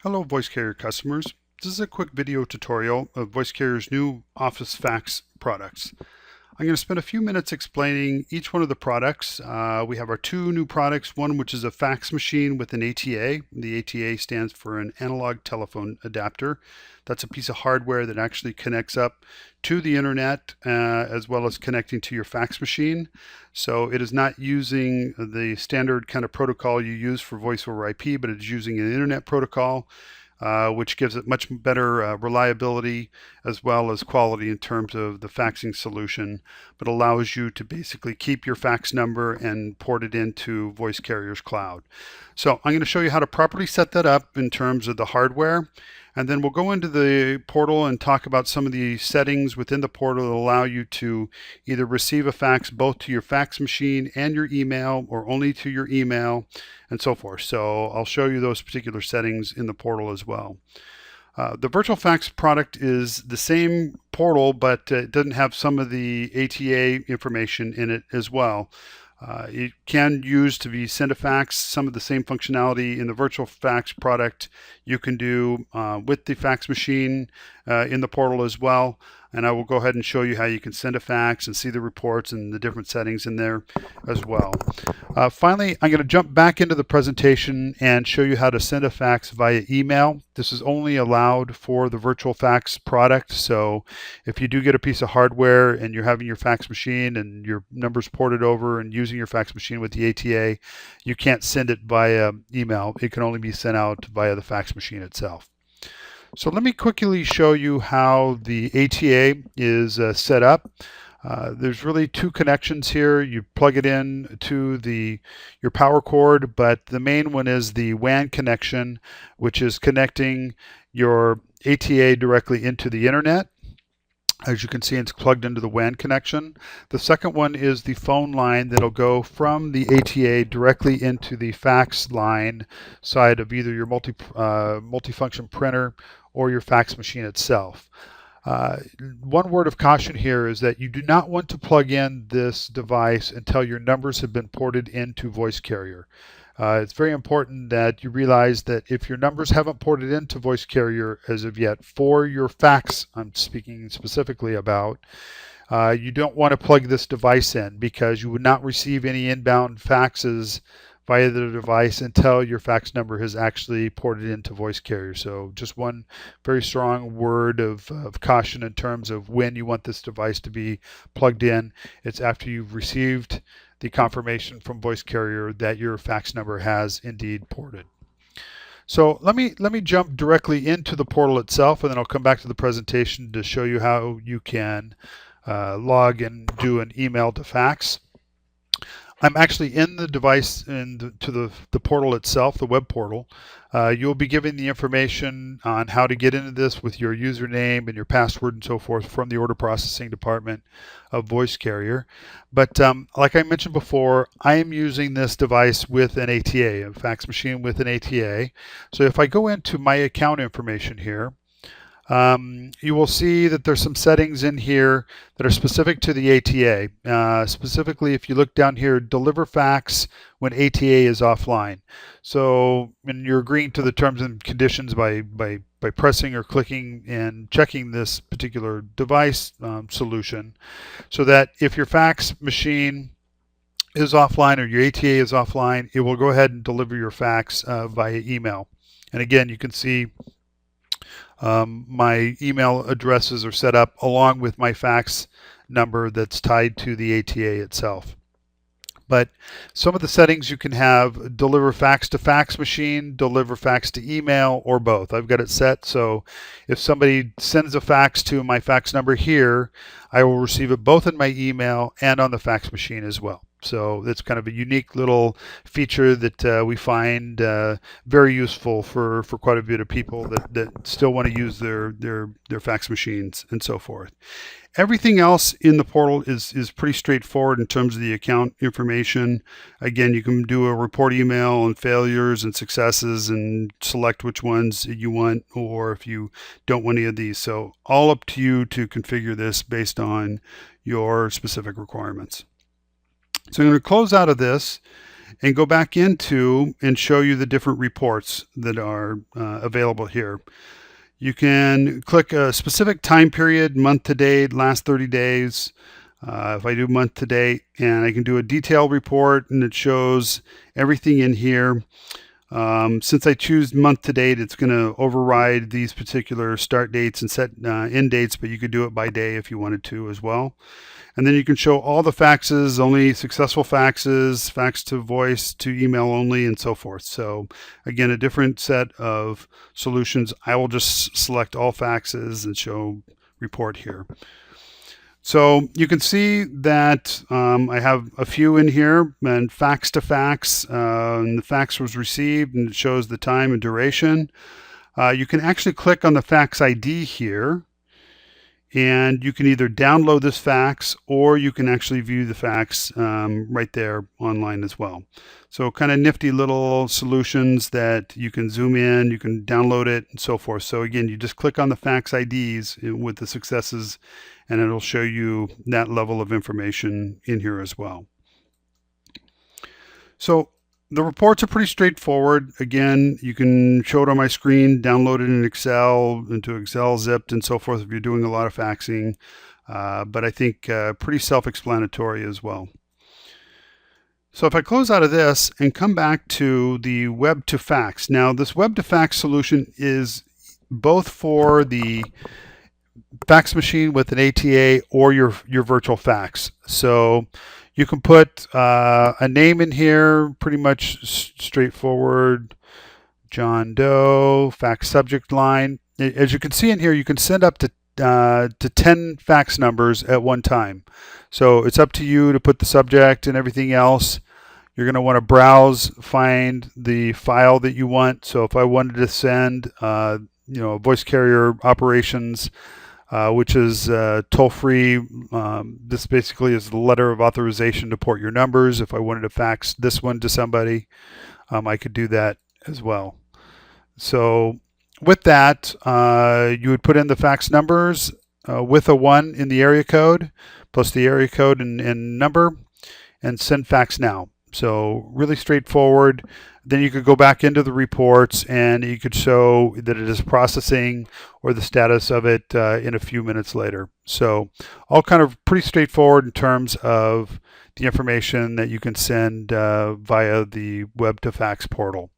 Hello voice carrier customers. This is a quick video tutorial of voice carrier's new Office fax products. I'm going to spend a few minutes explaining each one of the products. We have our two new products, one which is a fax machine with an ATA. The ATA stands for an analog telephone adapter. That's a piece of hardware that actually connects up to the internet as well as connecting to your fax machine. So it is not using the standard kind of protocol you use for voice over IP, but it's using an internet protocol which gives it much better reliability as well as quality in terms of the faxing solution, but allows you to basically keep your fax number and port it into voice carrier's cloud. So I'm going to show you how to properly set that up in terms of the hardware. And then we'll go into the portal and talk about some of the settings within the portal that allow you to either receive a fax both to your fax machine and your email, or only to your email, and so forth. So I'll show you those particular settings in the portal as well. The virtual fax product is the same portal, but it doesn't have some of the ATA information in it as well. It can use to be send a fax. Some of the same functionality in the virtual fax product you can do with the fax machine in the portal as well. And I will go ahead and show you how you can send a fax and see the reports and the different settings in there as well. Finally, I'm going to jump back into the presentation and show you how to send a fax via email. This is only allowed for the virtual fax product. So if you do get a piece of hardware and you're having your fax machine and your numbers ported over and using your fax machine with the ATA, you can't send it via email. It can only be sent out via the fax machine itself. So let me quickly show you how the ATA is set up. There's really two connections here. You plug it in to your power cord, but the main one is the WAN connection, which is connecting your ATA directly into the internet. As you can see, it's plugged into the WAN connection. The second one is the phone line that'll go from the ATA directly into the fax line side of either your multifunction printer or your fax machine itself. One word of caution here is that you do not want to plug in this device until your numbers have been ported into voice carrier. It's very important that you realize that if your numbers haven't ported into voice carrier as of yet for your fax, I'm speaking specifically about, you don't want to plug this device in because you would not receive any inbound faxes via the device until your fax number has actually ported into voice carrier. So just one very strong word of caution in terms of when you want this device to be plugged in. It's after you've received the confirmation from voice carrier that your fax number has indeed ported. So let me jump directly into the portal itself, and then I'll come back to the presentation to show you how you can log and do an email to fax. I'm actually in the device and to the portal itself, the web portal. You'll be given the information on how to get into this with your username and your password and so forth from the order processing department of voice carrier. But like I mentioned before, I am using this device with an ATA, a fax machine with an ATA. So if I go into my account information here, you will see that there's some settings in here that are specific to the ATA. Specifically, if you look down here, deliver fax when ATA is offline. So when you're agreeing to the terms and conditions by pressing or clicking and checking this particular device solution, so that if your fax machine is offline or your ATA is offline, it will go ahead and deliver your fax via email. And again, you can see my email addresses are set up along with my fax number that's tied to the ATA itself. But some of the settings you can have: deliver fax to fax machine, deliver fax to email, or both. I've got it set so if somebody sends a fax to my fax number here, I will receive it both in my email and on the fax machine as well. So it's kind of a unique little feature that we find very useful for quite a bit of people that still want to use their fax machines and so forth. Everything else in the portal is pretty straightforward in terms of the account information. Again, you can do a report email on failures and successes and select which ones you want, or if you don't want any of these. So all up to you to configure this based on your specific requirements. So I'm going to close out of this, and go back into and show you the different reports that are available here. You can click a specific time period, month to date, last 30 days. If I do month to date, and I can do a detailed report, and it shows everything in here. Since I choose month to date, it's going to override these particular start dates and set end dates, but you could do it by day if you wanted to as well. And then you can show all the faxes, only successful faxes, fax to voice, to email only, and so forth. So again, a different set of solutions. I will just select all faxes and show report here. So you can see that I have a few in here, and fax to fax, and the fax was received, and it shows the time and duration. You can actually click on the fax ID here, and you can either download this fax or you can actually view the fax right there online as well. So kind of nifty little solutions that you can zoom in, you can download it, and so forth. So again, you just click on the fax IDs with the successes, and it'll show you that level of information in here as well. So the reports are pretty straightforward. Again, you can show it on my screen, download it in Excel, into Excel zipped and so forth if you're doing a lot of faxing. But I think pretty self-explanatory as well. So if I close out of this and come back to the web to fax. Now this web to fax solution is both for the fax machine with an ATA or your virtual fax. So you can put a name in here, pretty much straightforward, John Doe, fax subject line. As you can see in here, you can send up to 10 fax numbers at one time. So it's up to you to put the subject and everything else. You're going to want to browse, find the file that you want. So if I wanted to send, voice carrier operations, which is toll-free. This basically is the letter of authorization to port your numbers. If I wanted to fax this one to somebody, I could do that as well. So with that, you would put in the fax numbers with a 1 in the area code, plus the area code and number, and send fax now. So really straightforward. Then you could go back into the reports and you could show that it is processing or the status of it in a few minutes later. So all kind of pretty straightforward in terms of the information that you can send via the web to fax portal.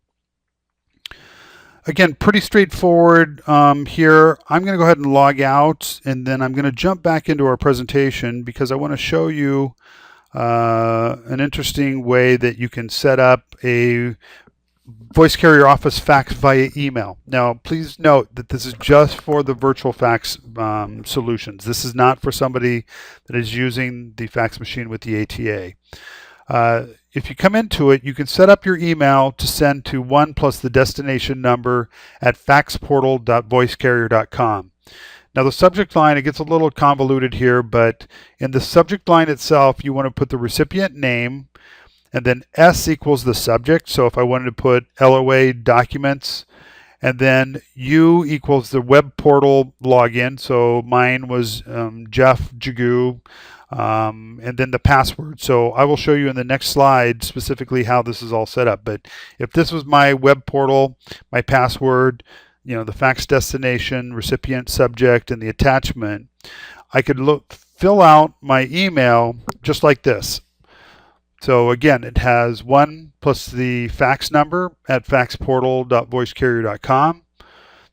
Again, pretty straightforward here. I'm going to go ahead and log out, and then I'm going to jump back into our presentation because I want to show you an interesting way that you can set up a voice carrier office fax via email. Now, please note that this is just for the virtual fax solutions. This is not for somebody that is using the fax machine with the ATA. If you come into it, you can set up your email to send to 1 plus the destination number at faxportal.voicecarrier.com. Now the subject line, it gets a little convoluted here, but in the subject line itself, you want to put the recipient name, and then S equals the subject. So if I wanted to put LOA documents, and then U equals the web portal login. So mine was Jeff Jagu, and then the password. So I will show you in the next slide specifically how this is all set up. But if this was my web portal, my password, the fax destination, recipient, subject, and the attachment, I could fill out my email just like this. So again, it has 1 plus the fax number at faxportal.voicecarrier.com,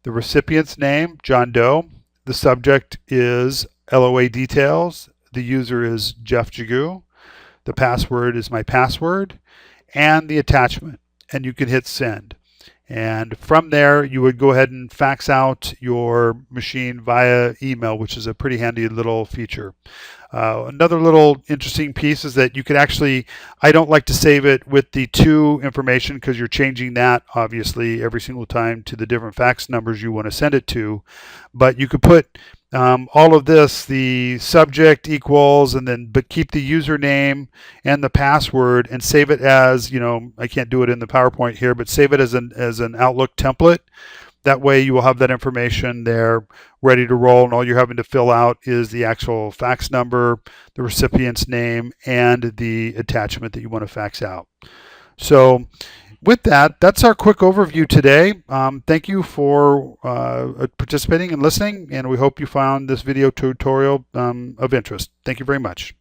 the recipient's name, John Doe, the subject is LOA details, the user is Jeff Jagu, the password is my password, and the attachment, and you can hit send. And from there, you would go ahead and fax out your machine via email, which is a pretty handy little feature. Another little interesting piece is that you could actually, I don't like to save it with the to information because you're changing that obviously every single time to the different fax numbers you want to send it to. But you could put all of this, the subject equals, and then but keep the username and the password and save it as, I can't do it in the PowerPoint here, but save it as an Outlook template. That way you will have that information there ready to roll, and all you're having to fill out is the actual fax number, the recipient's name, and the attachment that you want to fax out. So with that, that's our quick overview today. Thank you for participating and listening, and we hope you found this video tutorial of interest. Thank you very much.